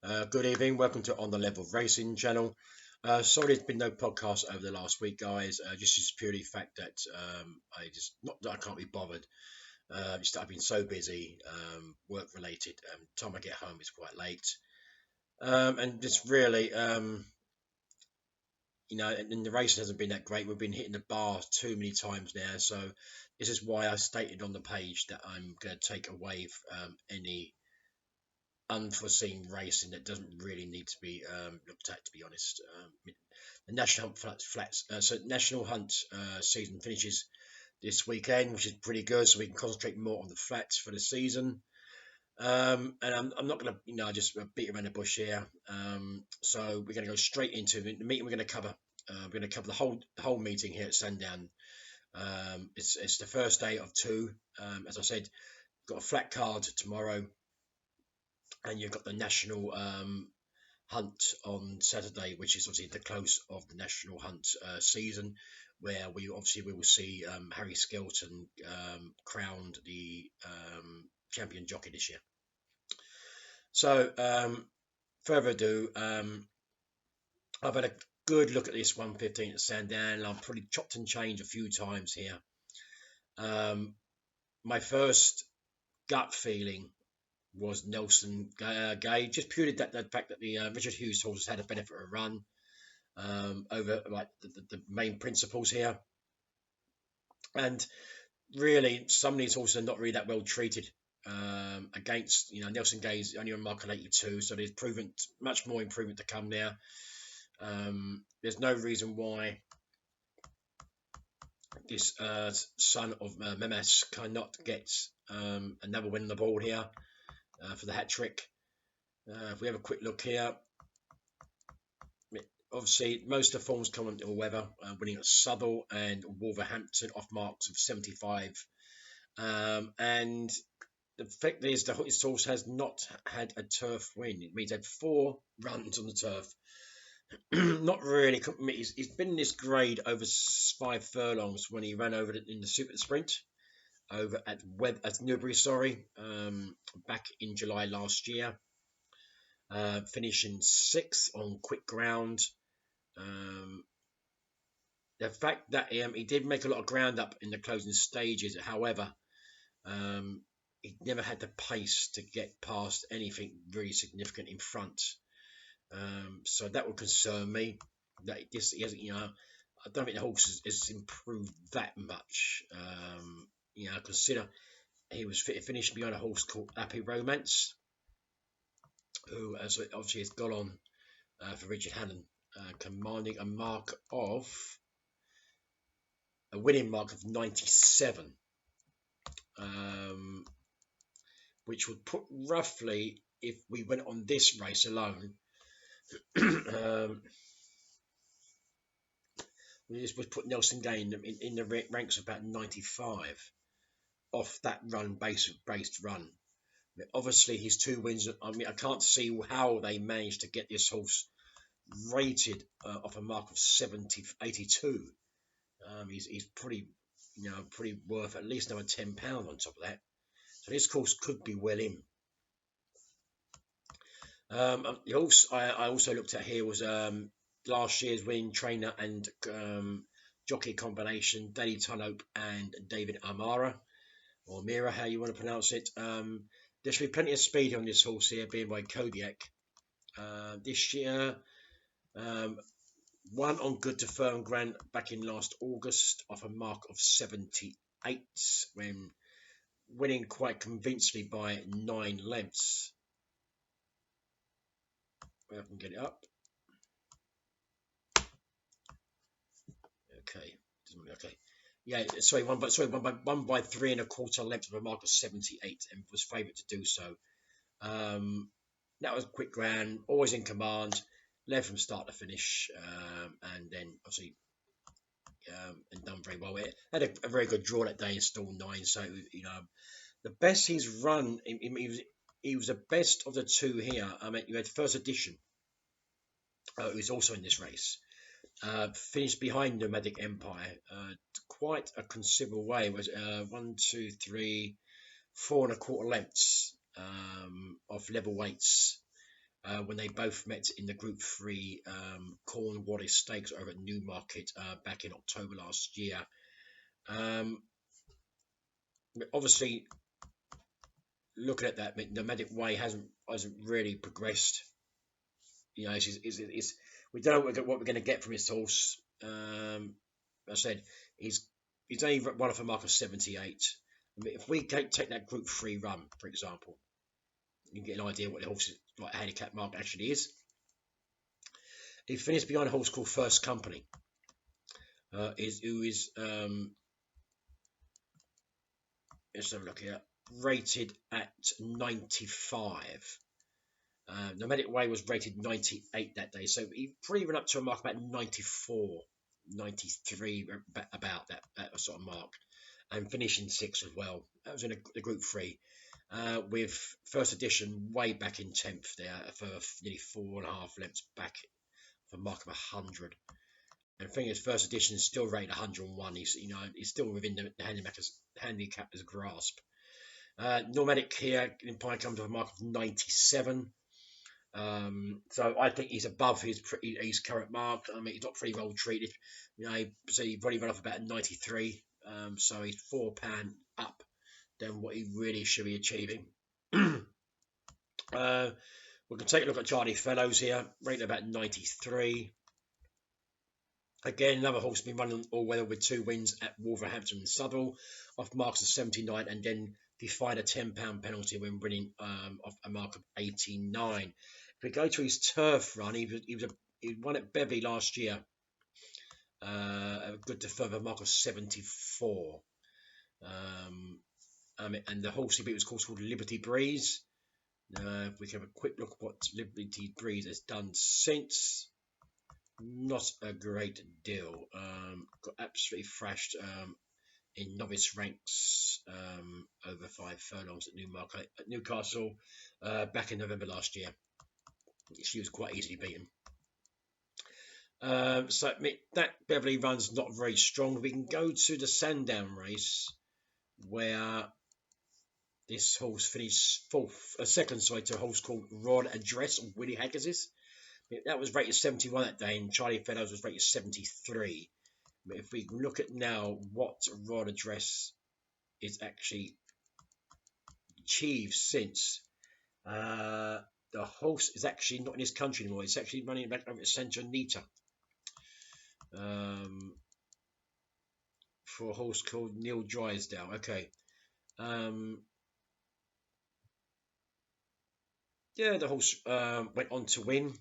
Good evening. Welcome to On the Level Racing channel. Sorry, there's been no podcast over the last week, guys. Just is purely fact that I just not that I can't be bothered. Just I've been so busy, work related. Time I get home is quite late, and just really, and the race hasn't been that great. We've been hitting the bar too many times now, so this is why I stated on the page that I'm going to take away any unforeseen racing that doesn't really need to be looked at, to be honest. The National Hunt National Hunt season finishes this weekend, which is pretty good, so we can concentrate more on the flats for the season. And I'm not going to, just beat around the bush here. So we're going to go straight into the meeting. We're going to cover. We're going to cover the whole meeting here at Sandown. It's the first day of two. As I said, got a flat card tomorrow, and you've got the national hunt on Saturday, which is obviously the close of the national hunt season, where we will see Harry Skelton crowned the champion jockey this year. So further ado, I've had a good look at this 115 at Sandown, and I've probably chopped and changed a few times here. My first gut feeling was Nelson Gage, just purely the fact that the Richard Hughes horse has had a benefit of a run over like the main principles here, and really some of these horses are not really that well treated against Nelson Gage only on mark 82, so there's much more improvement to come there. There's no reason why this son of Memes cannot get another win on the board here for the hat trick. If we have a quick look here, obviously most of the forms come on ill weather, winning at Southall and Wolverhampton off marks of 75. And the fact is, his horse has not had a turf win. It means he had 4 runs on the turf. Not really. He's been in this grade over 5 furlongs when he ran over in the Super Sprint over at Newbury, back in July last year, finishing 6th on quick ground. The fact that he did make a lot of ground up in the closing stages, however, he never had the pace to get past anything really significant in front. So that would concern me. That he hasn't, I don't think the horse has improved that much. Consider he was finished behind a horse called Happy Romance, who obviously has gone on for Richard Hannon, commanding a winning mark of 97, which would put roughly, if we went on this race alone, we just would put Nelson Gage in the ranks of about 95 off that based run. But obviously, his 2 wins. I mean, I can't see how they managed to get this horse rated off a mark of 82. He's pretty worth at least another £10 on top of that. So this course could be well in. The horse I also looked at here was last year's winning trainer and jockey combination, Danny Tunhope and David Amara, or Mira, how you want to pronounce it. There should be plenty of speed on this horse here, being by Kodiak. This year, won on good to firm ground back in last August off a mark of 78, when winning quite convincingly by 9 lengths. I can get it up. Okay. Yeah, sorry, one by 3¼ lengths of a mark of 78, and was favourite to do so. That was quick ground, always in command, led from start to finish, and then obviously and done very well. It had a very good draw that day in stall 9. So the best he's run. He was the best of the 2 here. I mean, you had First Edition, who was also in this race. Finished behind Nomadic Empire quite a considerable way. It was 1, 2, 3, 4¼ lengths of level weights, when they both met in the Group 3 Cornwallis Stakes over at Newmarket back in October last year. Obviously, looking at that, Nomadic Way hasn't really progressed. You know, we don't know what we're going to get from this horse. I said he's only run off a mark of 78. I mean, if we take that Group 3 run, for example, you can get an idea what the horse like handicap mark actually is. He finished behind a horse called First Company, who is let's have a look here, rated at 95. Nomadic Way was rated 98 that day, so he probably went up to a mark about 94, 93, about that sort of mark, and finishing 6th as well. That was in the Group 3, with First Edition way back in 10th there for nearly 4.5 lengths back for a mark of 100. And the thing is, First Edition is still rated 101. He's still within the handicapper's grasp. Nomadic here in Pine comes to a mark of 97. So I think he's above his current mark. I mean, he's not pretty well treated. So he probably run off about 93. So he's £4 up than what he really should be achieving. We can take a look at Charlie Fellows here, rated about 93. Again, another horse been running all weather with 2 wins at Wolverhampton and Southwell, off marks of 79, and then defied a £10 penalty when winning off a mark of 89. If we go to his turf run, he won at Beverley last year, a good deferred mark of 74. And the horse he beat was called Liberty Breeze. If we can have a quick look at what Liberty Breeze has done since. Not a great deal. Got absolutely thrashed in novice ranks over 5 furlongs at Newcastle back in November last year. She was quite easily beaten. So that Beverley run's not very strong. We can go to the Sandown race where this horse finished second to a horse called Rod Address of Willie Haggis's. That was rated 71 that day, and Charlie Fellows was rated 73. But if we look at now what Rod Address is actually achieved since, the horse is actually not in his country anymore. It's actually running back over at Santa Anita for a horse called Neil Drysdale. Okay. Yeah, the horse went on to win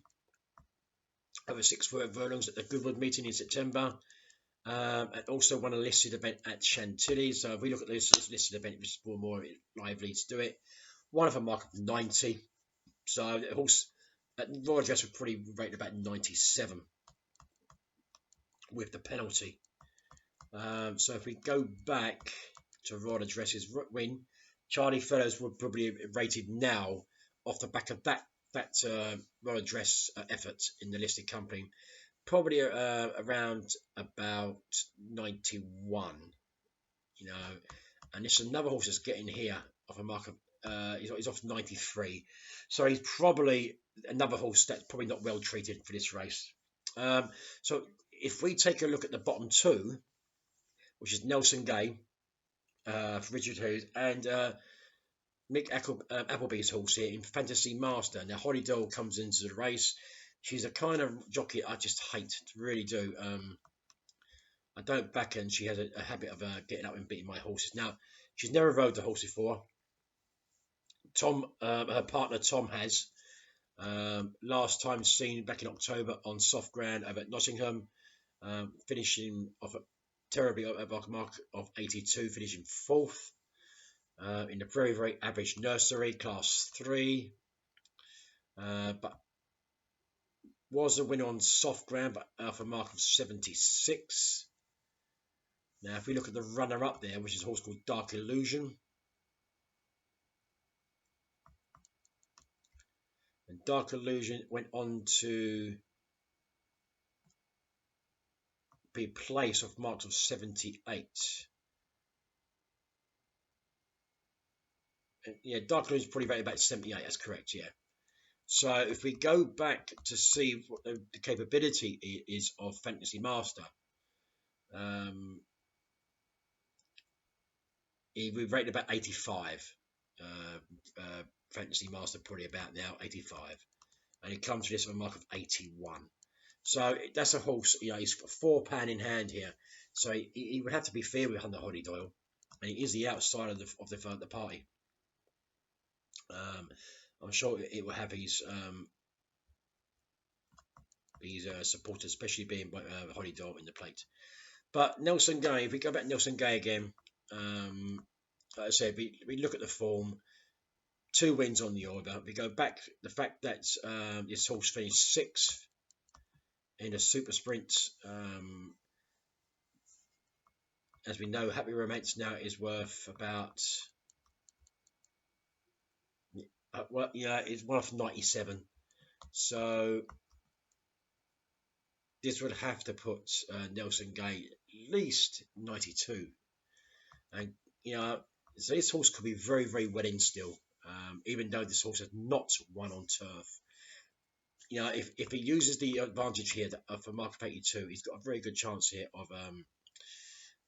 over 6 furlongs at the Goodwood meeting in September, and also won a listed event at Chantilly. So if we look at this listed event, which is more lively to do it, one of a mark of 90. So the horse at Royal Address was probably rated about 97 with the penalty. So if we go back to Royal Address's win, Charlie Fellows would probably rated now off the back of that Royal Address effort in the listed company, probably around about 91. And this is another horse that's getting here off a mark of he's off 93, so he's probably another horse that's probably not well treated for this race. So if we take a look at the bottom 2, which is Nelson Gay for Richard Hughes and Mick Appleby's horse here in Fantasy Master. Now Holly Doyle comes into the race. She's a kind of jockey I just hate, really do. I don't back her, and she has a habit of getting up and beating my horses. Now, she's never rode the horse before. Her partner Tom has. Last time seen back in October on soft ground over at Nottingham, finishing off terribly at a mark of 82, finishing 4th. In a very, very average nursery, class 3, but was a winner on soft ground, but for a mark of 76. Now, if we look at the runner-up there, which is a horse called Dark Illusion, and Dark Illusion went on to be placed off marks of 78. Yeah, Dark Illusion is probably rated about 78. That's correct. Yeah. So if we go back to see what the capability is of Fantasy Master, we rated about 85. Fantasy Master probably about now 85, and he comes to this with a mark of 81. So that's a horse. He's got £4 in hand here, so he would have to be fair with Hunter Holly Doyle, and he is the outside of the party. I'm sure it will have his supporters, especially being Holly Doyle in the plate. But Nelson Gay, if we go back to Nelson Gay again, like I said, we look at the form, 2 wins on the order. We go back, the fact that this horse finished 6th in a super sprint. As we know, Happy Romance now is worth about, it's worth 97. So this would have to put Nelson Gay at least 92. And, so this horse could be very, very well in still, even though this horse has not won on turf. If he uses the advantage here for mark of 82, he's got a very good chance here of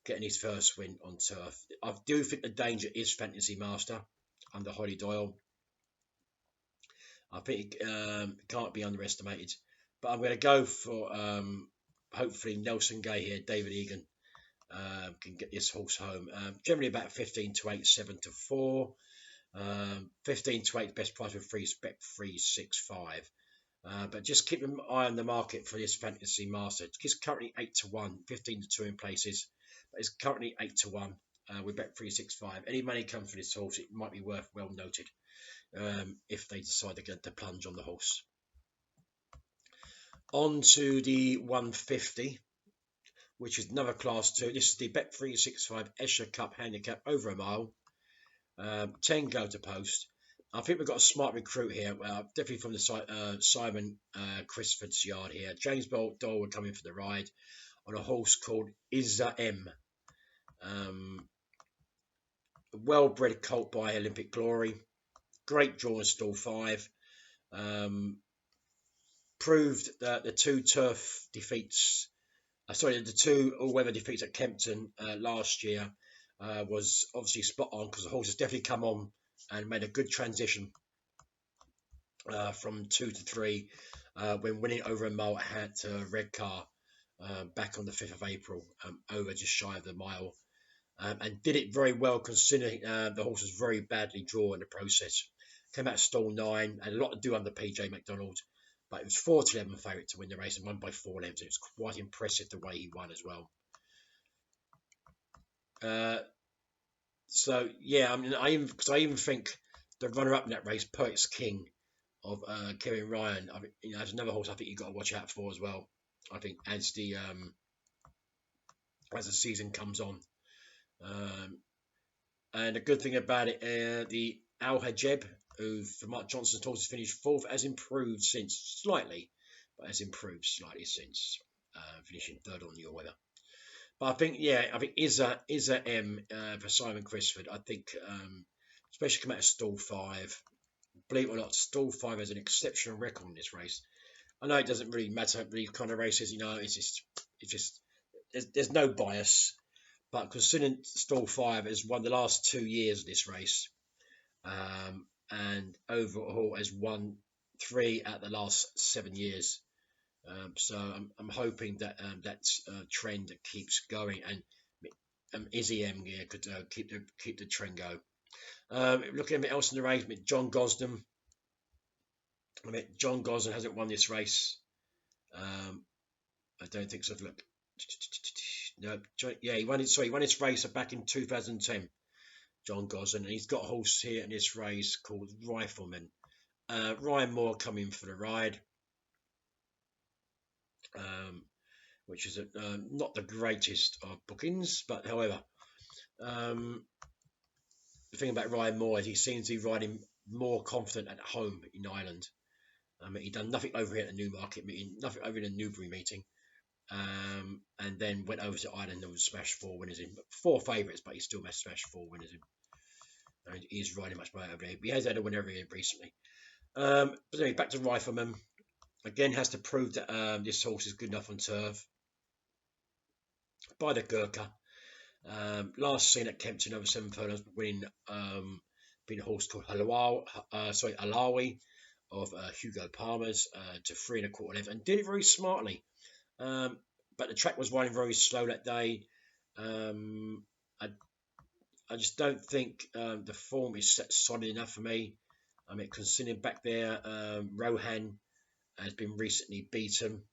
getting his first win on turf. I do think the danger is Fantasy Master under Holly Doyle. I think it can't be underestimated. But I'm going to go for hopefully Nelson Gay here, David Egan. Can get this horse home. Generally about 15 to 8, 7 to 4. 15 to 8, best price with free spec 365. But just keep an eye on the market for this Fantasy Master. It's currently 8 to 1, 15 to 2 in places. But it's currently 8 to 1 with bet 365. Any money comes for this horse, it might be worth well noted if they decide to get the plunge on the horse. On to the 150. Which is another class 2. This is the Bet365 Escher Cup Handicap over a mile. 10 go to post. I think we've got a smart recruit here. Definitely from the Simon Christopher's yard here. James Doyle will come in for the ride on a horse called Izza M. A well-bred colt by Olympic Glory. Great draw in stall 5. Proved that the 2 turf defeats. The 2 all-weather defeats at Kempton last year was obviously spot on, because the horse has definitely come on and made a good transition from 2 to 3 when winning over a mile at Redcar back on the 5th of April, over just shy of the mile, and did it very well considering the horse was very badly drawn in the process. Came out stall 9, had a lot to do under PJ McDonald. But it was 4-11 favourite to win the race and won by 4 lengths. It was quite impressive the way he won as well. So yeah, I even think the runner-up in that race, Poet's King of Kevin Ryan, there's another horse I think you've got to watch out for as well. I think as the season comes on, and the good thing about it, the Al Hajeb, who for Mark Johnson's horses finished 4th, has improved slightly since finishing 3rd on your weather. But I think Izza M for Simon Crisford. I think especially come out of stall 5. Believe it or not, stall 5 has an exceptional record in this race. I know it doesn't really matter these kind of races. It's just there's no bias. But considering stall 5 has won the last 2 years of this race, and overall has won 3 out the last 7 years. So I'm hoping that that trend keeps going, and Izzy M here could keep the trend going. Looking at a bit else in the race, John Gosden. John Gosden hasn't won this race. I don't think so. Look, no, he won it. Sorry, he won his race back in 2010. John Gosden, and he's got a horse here in this race called Rifleman. Ryan Moore coming for the ride, which is not the greatest of bookings, but however, the thing about Ryan Moore is he seems to be riding more confident at home in Ireland. He done nothing over here at the Newmarket meeting, nothing over in the Newbury meeting, and then went over to Ireland and was smashed 4 winners in. 4 favourites, but he still smashed 4 winners in. And he's riding much better over there. He has had a win every year recently. But anyway, back to Rifleman. Again, has to prove that this horse is good enough on turf. By the Gurkha. Last seen at Kempton over 7 furlongs, winning, being a horse called Alawi of Hugo Palmer's to 3 1/4 length, and did it very smartly. But the track was running very slow that day. I, I just don't think the form is solid enough for me. I mean, considering back there, Rohan has been recently beaten.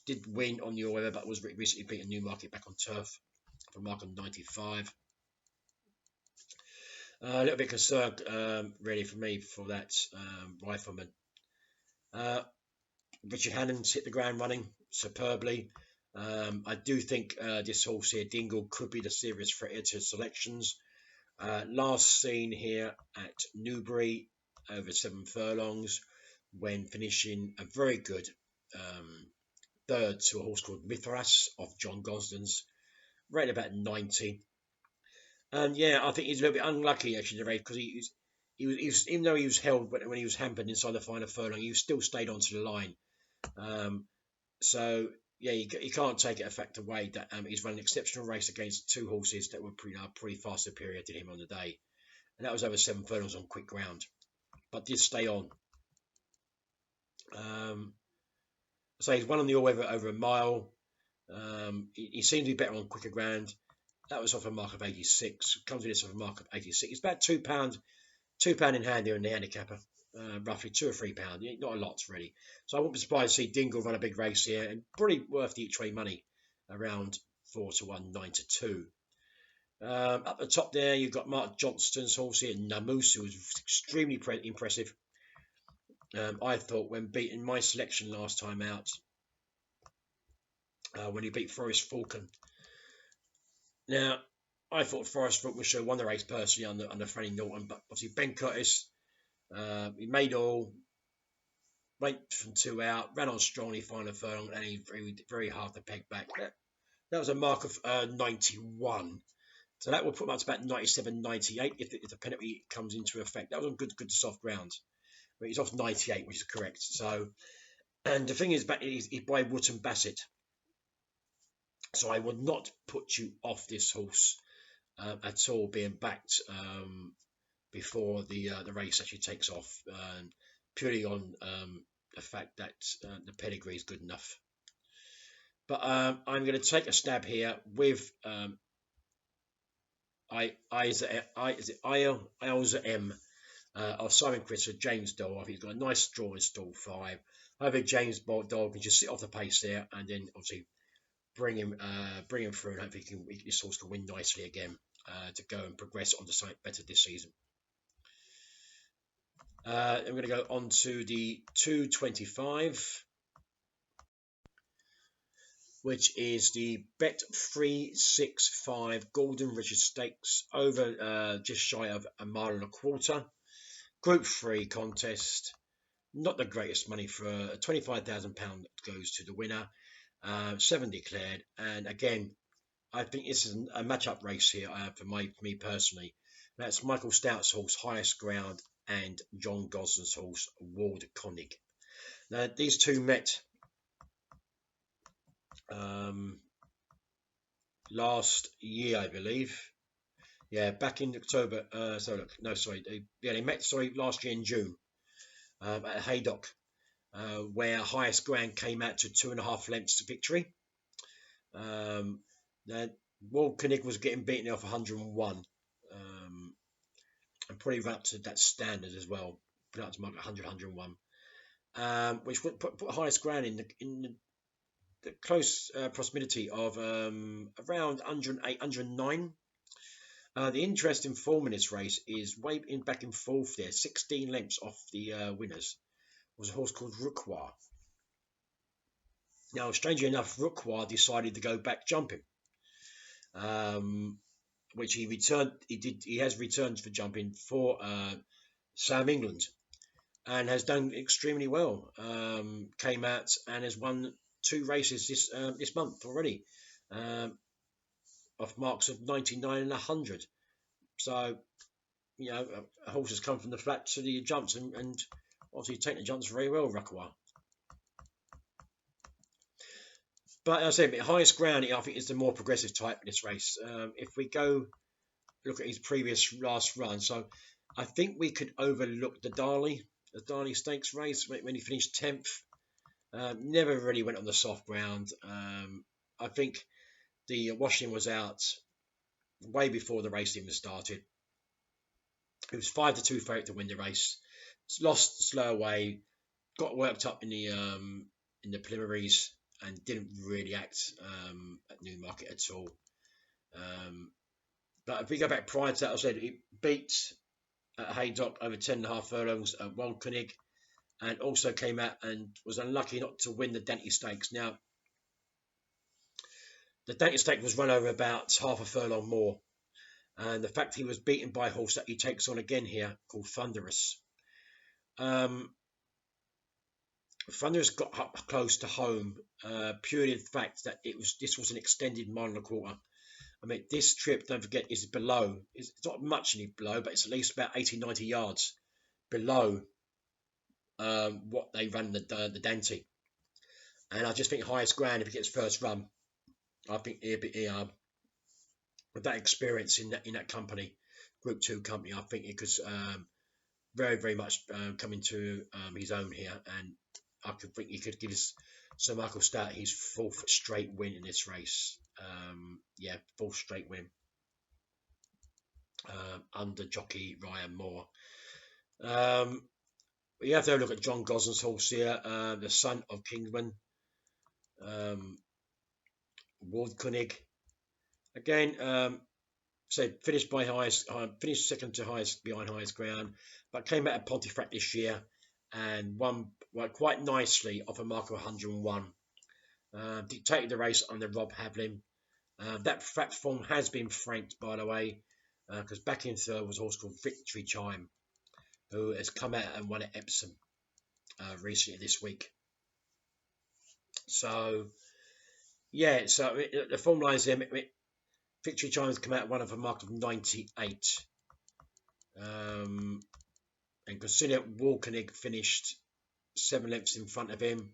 Did win on the all-weather, but was recently beaten Newmarket back on turf for a mark of 95. A little bit concerned, really, for me for that Rifleman. Richard Hannon's hit the ground running superbly. I do think this horse here, Dingle, could be the serious threat to selections. Last seen here at Newbury over 7 furlongs, when finishing a very good third to a horse called Mithras of John Gosden's, rated about 90. And yeah, I think he's a little bit unlucky actually, because he was, even though he was held when he was hampered inside the final furlong, he still stayed onto the line. So yeah, you can't take it a fact away that he's run an exceptional race against 2 horses that were pretty far superior to him on the day, and that was over 7 furlongs on quick ground, but did stay on. So he's won on the all-weather over a mile. He seemed to be better on quicker ground. That was off a mark of 86. Comes with this off a mark of 86. It's about £2 in hand here in the handicapper, roughly £2 or £3. Not a lot really. So I wouldn't be surprised to see Dingle run a big race here, and probably worth the each way money, around 4 to 1, 9 to 2. Up the top there, you've got Mark Johnston's horse here, Namus, who was extremely impressive. I thought when beating my selection last time out, when he beat Forest Falcon. Now, I thought Forest Falcon should have won the race personally under Franny Norton, but obviously Ben Curtis, he made all, went from 2 out, ran on strongly final furlong, and he very hard to peg back. That was a mark of 91. So that will put him up to about 97, 98 if the penalty comes into effect. That was on good soft ground. But he's off 98, which is correct. So, and the thing is, he's by Wootton Bassett. So I would not put you off this horse at all, being backed before the race actually takes off, purely on the fact that the pedigree is good enough. But I'm going to take a stab here with Ilza M of Simon Critter, James Dole. He's got a nice draw in stall 5. I think James Dole can just sit off the pace there, and then obviously bring him through, and hopefully this horse can win nicely again to go and progress on to something better this season. I'm going to go on to the 225, which is the Bet365 Golden Richard Stakes, over just shy of 1.25 miles. Group 3 contest. Not the greatest money for £25,000 goes to the winner. 7 declared, and again, I think this is a match-up race here for me personally. That's Michael Stout's horse, Highest Ground, and John Gosden's horse, Ward Koenig. Now, these two met last year, I believe. Yeah, back in October. They met last year in June at Haydock, where Highest Ground came out to 2.5 lengths to victory. Ward Koenig was getting beaten off 101, and probably run up to that standard as well, put up to mark 100, 101, which would put Highest Ground in the close proximity of around 108, 109. The interesting form in this race is way in back and forth there, 16 lengths off the winners, was a horse called Rookwa. Now, strangely enough, Rookwa decided to go back jumping, which he returned. He has returned for jumping for Sam England, and has done extremely well. Came out and has won 2 races this month already, off marks of 99 and 100. So you know, a horse has come from the flat to the jumps, and obviously taken the jumps very well, Ruckawar. But as I said, highest ground, I think, is the more progressive type in this race. If we go look at his previous last run, so I think we could overlook the Darley Stakes race when he finished 10th. Never really went on the soft ground. I think the washing was out way before the race even started. It was 5-2 favourite to win the race. Lost slow away, got worked up in the preliminaries, and didn't really act at Newmarket at all. But if we go back prior to that, I said it beat at Haydock over 10.5 furlongs at Wildkönig, and also came out and was unlucky not to win the Dante Stakes. Now, the Dante Stakes was run over about half a furlong more, and the fact he was beaten by a horse that he takes on again here called Thunderous. Thunderous got up close to home purely the fact that this was an extended mile and a quarter. I mean, this trip, don't forget, is below. It's not much below, but it's at least about 80-90 yards below what they run the Dante. And I just think highest ground, if he gets first run, I think with that experience in that company, Group 2 company, I think it could very, very much come into his own here. And I think he could give Sir Michael Stout his 4th straight win in this race. Yeah, 4th straight win under jockey Ryan Moore. You have to look at John Gosden's horse here, the son of Kingman, Waldkönig. Again, so finished second to highest behind highest ground, but came out of Pontefract this year and won quite nicely off a mark of 101. Dictated the race under Rob Havlin. That form has been franked, by the way, because back in third was a horse called Victory Chime, who has come out and won at Epsom recently this week. So, yeah, so the form lines there. Victory Chime has come out one of a mark of 98. And consider Waldkönig finished 7 lengths in front of him.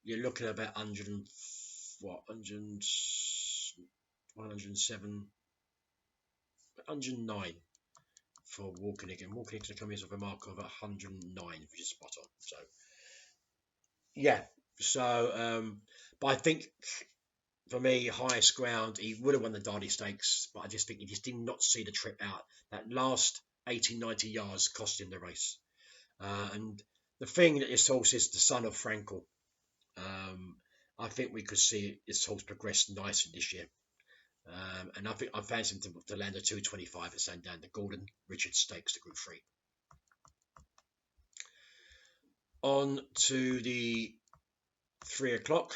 You're looking at about 107, 109 for Waldkönig, and Waldkönig's going to come in with a mark of 109, which is spot on. So, yeah. So, but I think for me, highest ground, he would have won the Derby Stakes, but I just think he just did not see the trip out. That last 80-90 yards cost him the race. And the thing that this horse is the son of Frankel. I think we could see this horse progress nicely this year. And I think I fancy him to land a 225 at Sandown, the Gordon Richards Stakes, the Group 3. On to the 3 o'clock.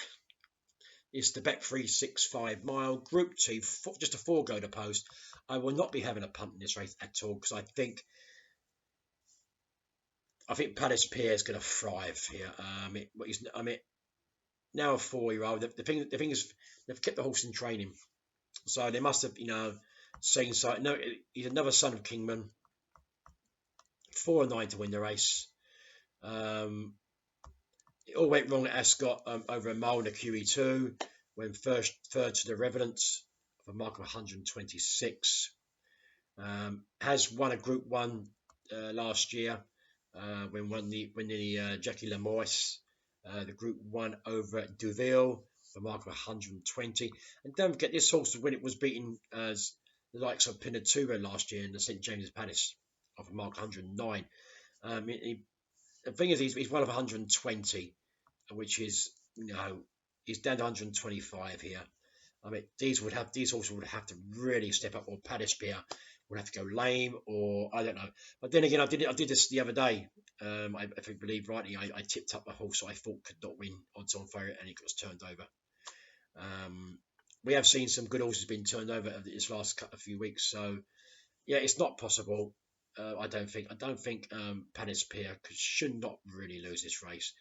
It's the Bet 365 mile Group 2, just a 4 go to post. I will not be having a punt in this race at all because I think Palace Pierre is going to thrive here. Now a 4-year-old. The thing is, they've kept the horse in training, so they must have, seen so. No, he's another son of Kingman. 4-9 to win the race. It all went wrong at Ascot over a mile in the QE2 when third to the Revenants for a mark of 126. Has won a Group 1 last year when the Jackie Lemoyne, the Group 1 over at Deauville for a mark of 120. And don't forget, this horse, when it was beaten as the likes of Pinatubo last year in the St James's Palace of a mark 109. The thing is, he's one of 120, which is, he's down to 125 here. These horses would have to really step up, or Palace Pierre would have to go lame, or I don't know. But then again, I did this the other day. If I believe rightly, I tipped up a horse I thought could not win odds on favourite, and it was turned over. We have seen some good horses being turned over this last few weeks, so yeah, it's not possible. I don't think Palace Pierre should not really lose this race.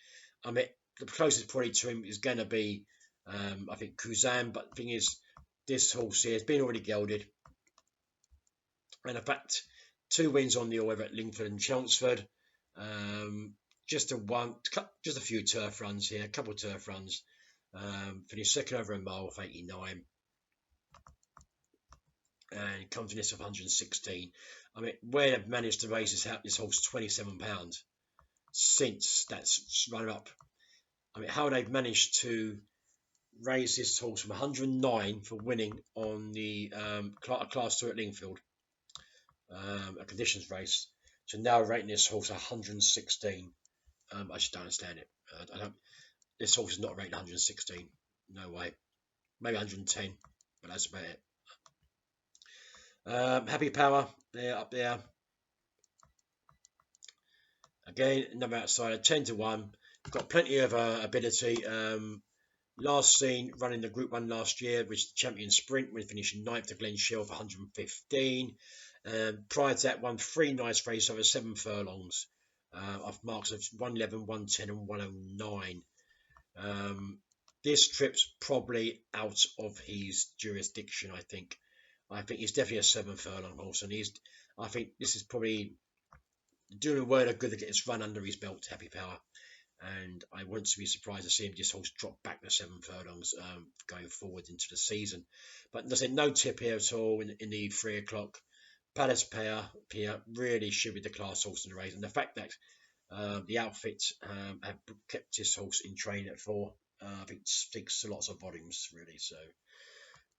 The closest probably to him is going to be, I think, Kuzan. But the thing is, this horse here has been already gelded. And in fact, 2 wins on the all-weather at Lingford and Chelmsford. Just a few turf runs here, a couple of turf runs. Finished second over a mile of 89, and comes in this of 116. I mean, where they've managed to raise this horse £27 since that's run up. I mean, how they've managed to raise this horse from 109 for winning on the Class 2 at Lingfield, a conditions race, to now rating this horse 116. I just don't understand it. This horse is not rated 116. No way. Maybe 110, but that's about it. Happy Power, they're up there. Again, number outsider, 10 to 1. Got plenty of ability. Last seen running the Group 1 last year, which is the champion sprint, when finishing 9th to Glen Shell for 115. Prior to that, won 3 nice races over 7 furlongs, off marks of 111, 110, and 109. This trip's probably out of his jurisdiction, I think. I think he's definitely a 7 furlong horse, and I think this is probably doing a word of good to get his run under his belt, Happy Power. And I wouldn't be surprised to see him just horse drop back to 7 furlongs going forward into the season. But as I said, no tip here at all in the 3 o'clock. Palace Pair really should be the class horse in the race, and the fact that the outfit have kept this horse in train at 4, I think speaks to lots of volumes, really. So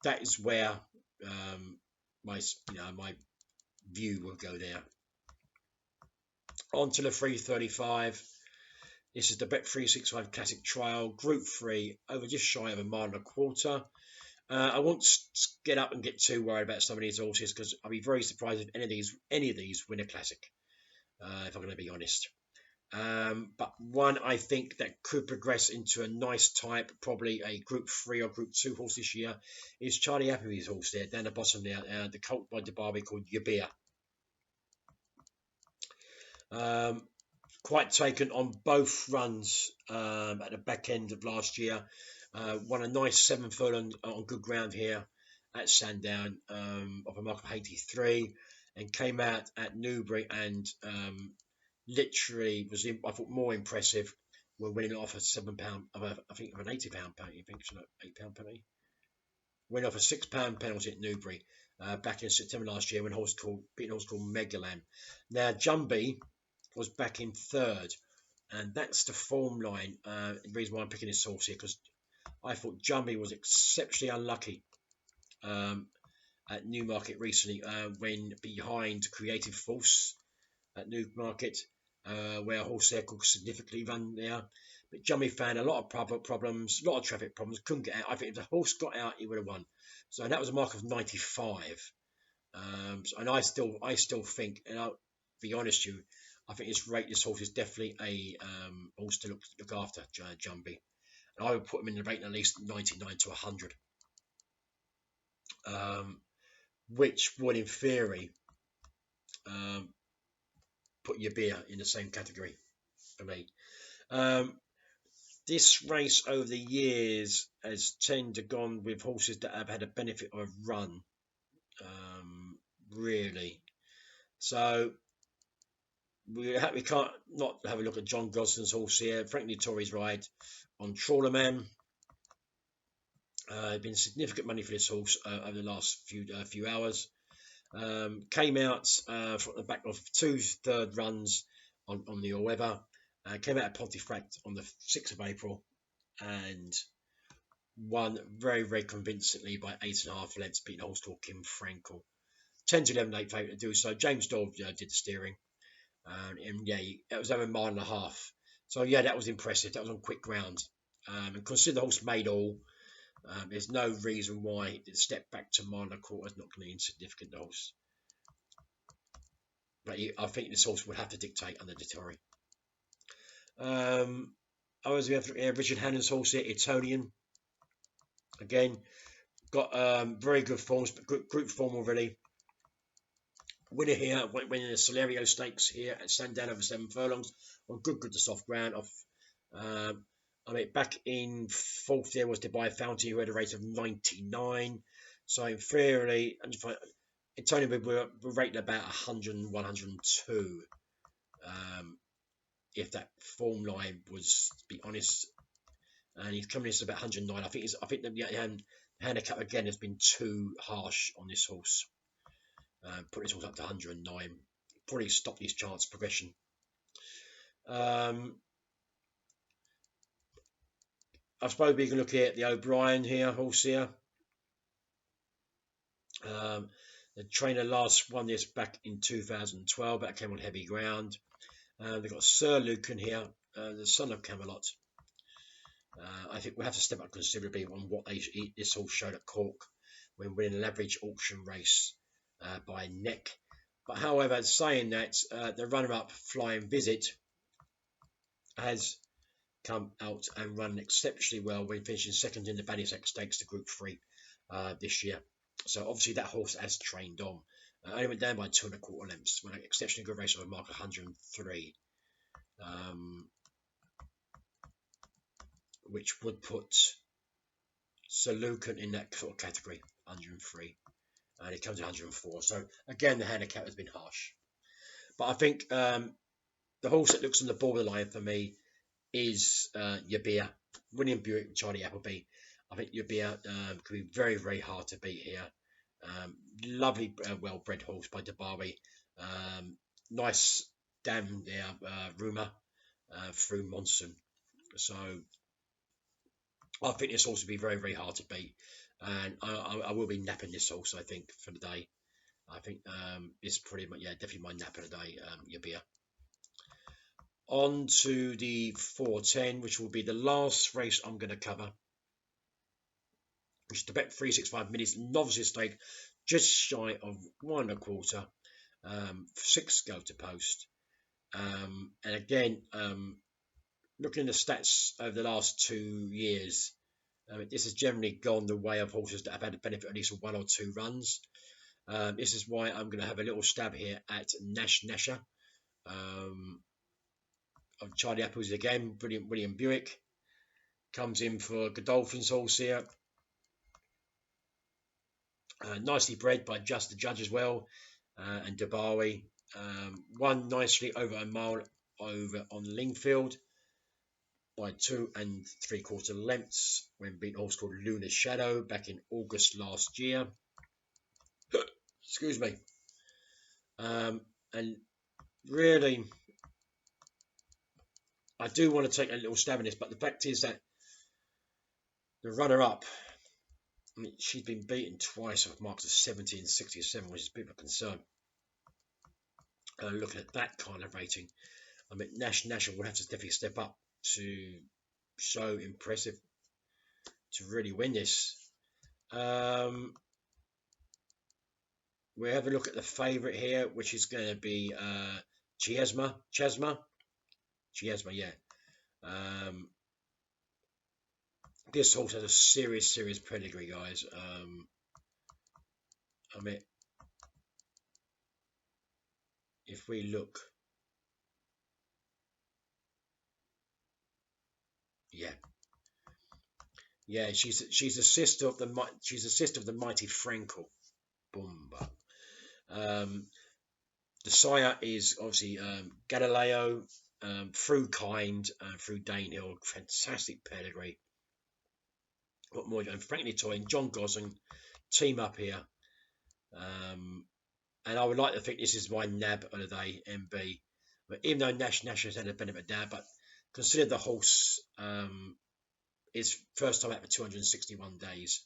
that is where my view will go there. On to the 3:35. This is the Bet365 Classic Trial, Group 3, over just shy of a mile and a quarter. I won't get up and get too worried about some of these horses, because I'll be very surprised if any of these win a Classic, if I'm going to be honest. But one I think that could progress into a nice type, probably a Group 3 or Group 2 horse this year, is Charlie Appleby's horse there, down the bottom there, the colt by DeBarby called Yabir. Quite taken on both runs at the back end of last year. Won a nice 7 furlong on good ground here at Sandown, of a mark of 83, and came out at Newbury and literally was, I thought, more impressive when winning off a £7 I think of an £80 penalty. I think it's an £8 penalty. Went off a £6 penalty at Newbury back in September last year when beating a horse called Megalam. Now Jumbie was back in 3rd, and that's the form line. The reason why I'm picking this horse here, because I thought Jumbie was exceptionally unlucky at Newmarket recently, when behind Creative Force at Newmarket, where a horse there could significantly run there. But Jumbie found a lot of problems, a lot of traffic problems, couldn't get out. I think if the horse got out, he would have won. So that was a mark of 95. And I still think, and I'll be honest with you, I think this horse is definitely a horse to look after, Jumbie. And I would put him in the rating at least 99 to 100. Which would, in theory, put Yabir in the same category for me. This race over the years has tended to gone with horses that have had a benefit of a run, really. So we can't not have a look at John Gosden's horse here. Frank Dettori's ride on Trawlerman. Been significant money for this horse over the last few hours. Came out from the back of 2 third runs on the all-weather. Came out at Pontefract on the 6th of April and won very, very convincingly by 8.5 lengths, beating a horse called Kim Frankel. 10 to 11 8 favourite to do so. James Doyle did the steering. And yeah, it was over a mile and a half. So yeah, that was impressive. That was on quick ground. And consider the horse made all. There's no reason why the step back to mile and a quarter is not going to be insignificant, the horse. But I think this horse would have to dictate under Dettori. I was going to have Richard Hannon's horse here, Etonian. Again, got very good forms, but group form already. Winner here, winning the Celerio Stakes here at Sandown over 7 furlongs on good to soft ground. I mean, back in 4th there was Dubai Fountain, who had a rate of 99. So in theory, Tony, we're rated about 100, 102. If that form line was, to be honest, and he's coming in about 109. I think the handicap again has been too harsh on this horse. Putting this horse up to 109 probably stop his chance progression. I suppose we can look at the O'Brien here, horse here. The trainer last won this back in 2012, but came on heavy ground. They've got Sir Lucan here, the son of Camelot. I think we'll have to step up considerably on what this horse showed at Cork when winning an average auction race by neck. But however, saying that, the runner-up Flying Visit has come out and run exceptionally well when finishing second in the Bannisac Stakes to Group 3 this year. So obviously that horse has trained on. Only went down by 2 1/4 lengths. Won an exceptionally good race of a mark 103. Which would put Sir Lucan in that sort of category, 103. And it comes to 104. So again, the handicap has been harsh. But I think the horse that looks on the borderline for me is Yabir. William Buick, Charlie Appleby. I think Yabir could be very, very hard to beat here. Lovely, well-bred horse by Dabari. Nice dam there, rumour through Monson. So I think this horse will be very, very hard to beat. And I will be napping this horse, I think, for the day. I think it's pretty much, definitely my nap of the day, Yabir. On to the 410, which will be the last race I'm going to cover, which is the Bet 365 Minutes Novices Stake, just shy of 1 1/4, 6 go to post. And again, looking at the stats over the last 2 years, this has generally gone the way of horses that have had the benefit of at least 1 or 2 runs. This is why I'm going to have a little stab here at Nash Nasher. Of Charlie Apples again. Brilliant. William Buick comes in for Godolphin's horse here. Nicely bred by Just the Judge as well, and Dabari. Won nicely over a mile over on Lingfield by 2 3/4 lengths when beating a horse called Lunar Shadow back in August last year. Excuse me. And really, I do want to take a little stab in this, but the fact is that the runner-up, I mean, she's been beaten twice with marks of 70 and 67, which is a bit of a concern. Looking at that kind of rating, I mean, National will have to definitely step up to show impressive to really win this. We have a look at the favourite here, which is going to be Chiesma, yeah. This horse has a serious pedigree, guys. I mean, if we look, yeah, she's a sister of the mighty Frankel. Boomba. The sire is obviously Galileo, through Kind, through Danehill. Fantastic pedigree. What more? And Frank Toy and John Gosling team up here. And I would like to think this is my nab of the day, MB. But even though Nash has had a benefit of that, but consider the horse is first time out for 261 days.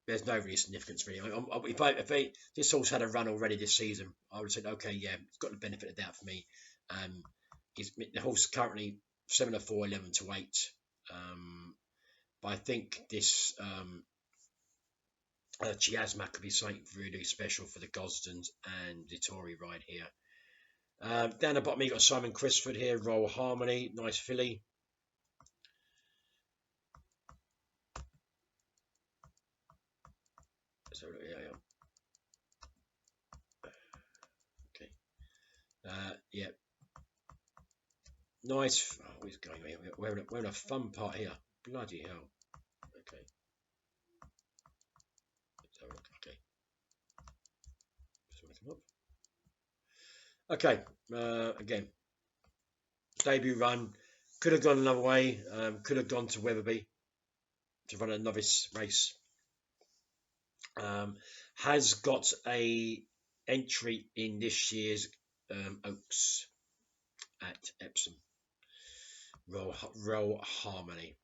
There's no real significance really. If this horse had a run already this season, I would have said, okay, yeah, it's got the benefit of that for me. The horse is currently 7-4, 11-8. But I think this Chiasma could be something really special for the Gosdens and the Tory ride here. Down the bottom, you got Simon Crisford here, Royal Harmony, nice filly. So okay. Yeah. Nice. Oh, he's going here. We're in a fun part here. Bloody hell. Okay. Okay. Okay, again, debut run. Could have gone another way. Could have gone to Wetherby to run a novice race. Has got a entry in this year's Oaks at Epsom. Royal Harmony.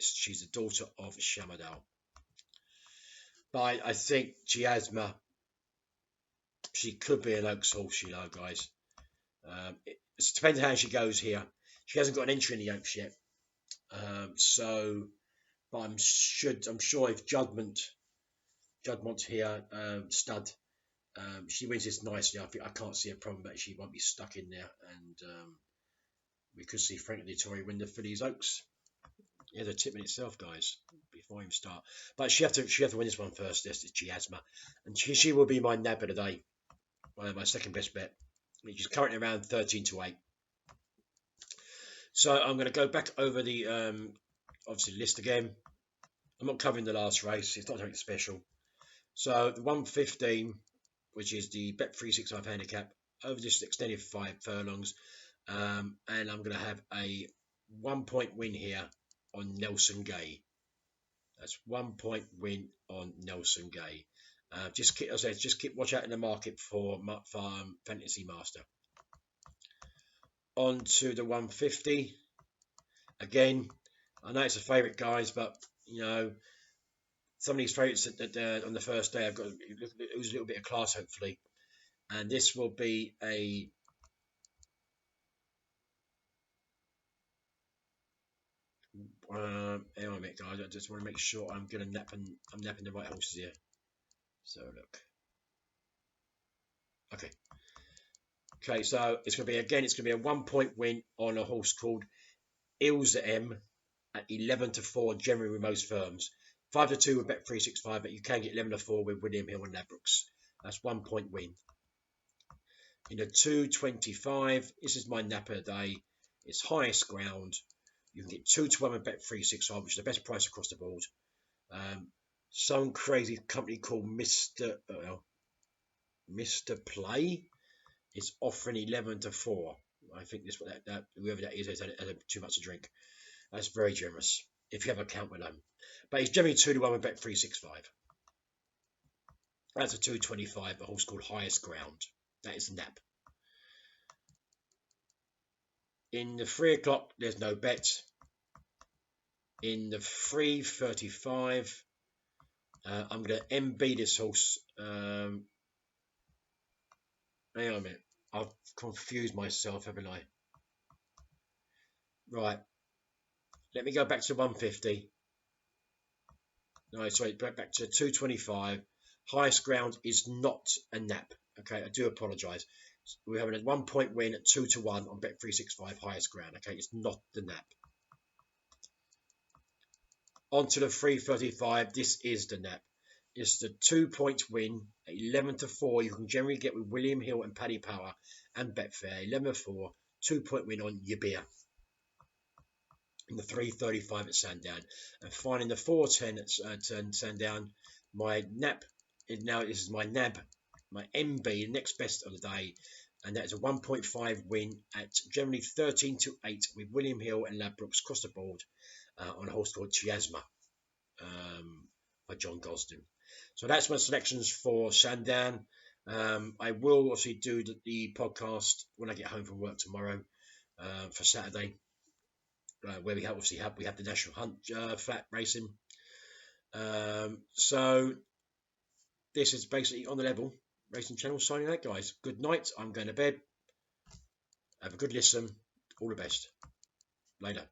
She's the daughter of Shamadal. But I think Chiasma, she could be an Oaks horse, you know, guys. It depends how she goes here. She hasn't got an entry in the Oaks yet. But I'm sure if Judgment here, stud, she wins this nicely. I can't see a problem that she won't be stuck in there, and we could see Frank Dettori win the Fillies Oaks. Yeah, the tip in itself, guys, before I even start. But she have to win this one first. This is Chiasma, and she will be my nab of the day. My second best bet, which is currently around 13-8. So I'm going to go back over the obviously list again. I'm not covering the last race. It's not something special. So the 115, which is the Bet365 handicap, over this extended 5 furlongs, and I'm going to have a 1-point win here on Nelson Gay. That's 1-point win on Nelson Gay. Just keep watch out in the market for Fantasy Master. On to the 150. Again, I know it's a favourite, guys, but you know, some of these favourites that on the first day I've got to lose a little bit of class, hopefully. And this will be a hang on a minute, guys. I just want to make sure I'm napping the right horses here. So look. Okay, so it's going to be a 1-point win on a horse called Ilza M at 11-4 generally with most firms. 5-2 with Bet365, but you can get 11-4 with William Hill and Ladbrokes. That's 1-point win. In the 225, this is my napper of the day. It's highest ground. You can get 2-1 with Bet365, which is the best price across the board. Some crazy company called Mr. Play is offering 11-4. I think this whoever that is has had too much to drink. That's very generous if you have an account with them. But it's generally 2-1 with Bet365. That's a 225, a horse called Highest Ground. That is the nap. In the 3 o'clock, there's no bet. In the 3:35, I'm going to MB this horse. Hang on a minute. I've confused myself, haven't I? Right. Let me go back to 150. No, sorry, back to 225. Highest Ground is not a nap. Okay, I do apologise. We're having a 1-point win at 2-1 on Bet365 Highest Ground. Okay, it's not the nap. On to the 3:35. This is the nap. It's the 2-point win at 11-4. You can generally get with William Hill and Paddy Power and Betfair. 11-4, 2-point win on Yabir. In the 3:35 at Sandown, and finally the 4:10 at Sandown. My nap is now. This is my nab, my MB, next best of the day, and that's a 1.5 win at generally 13-8 with William Hill and Ladbrokes across the board on a horse called Chiasma by John Gosden. So that's my selections for Sandown. I will obviously do the podcast when I get home from work tomorrow for Saturday. Where we have the National Hunt flat racing. So this is basically On the Level Racing Channel signing out, guys. Good night. I'm going to bed. Have a good listen. All the best. Later.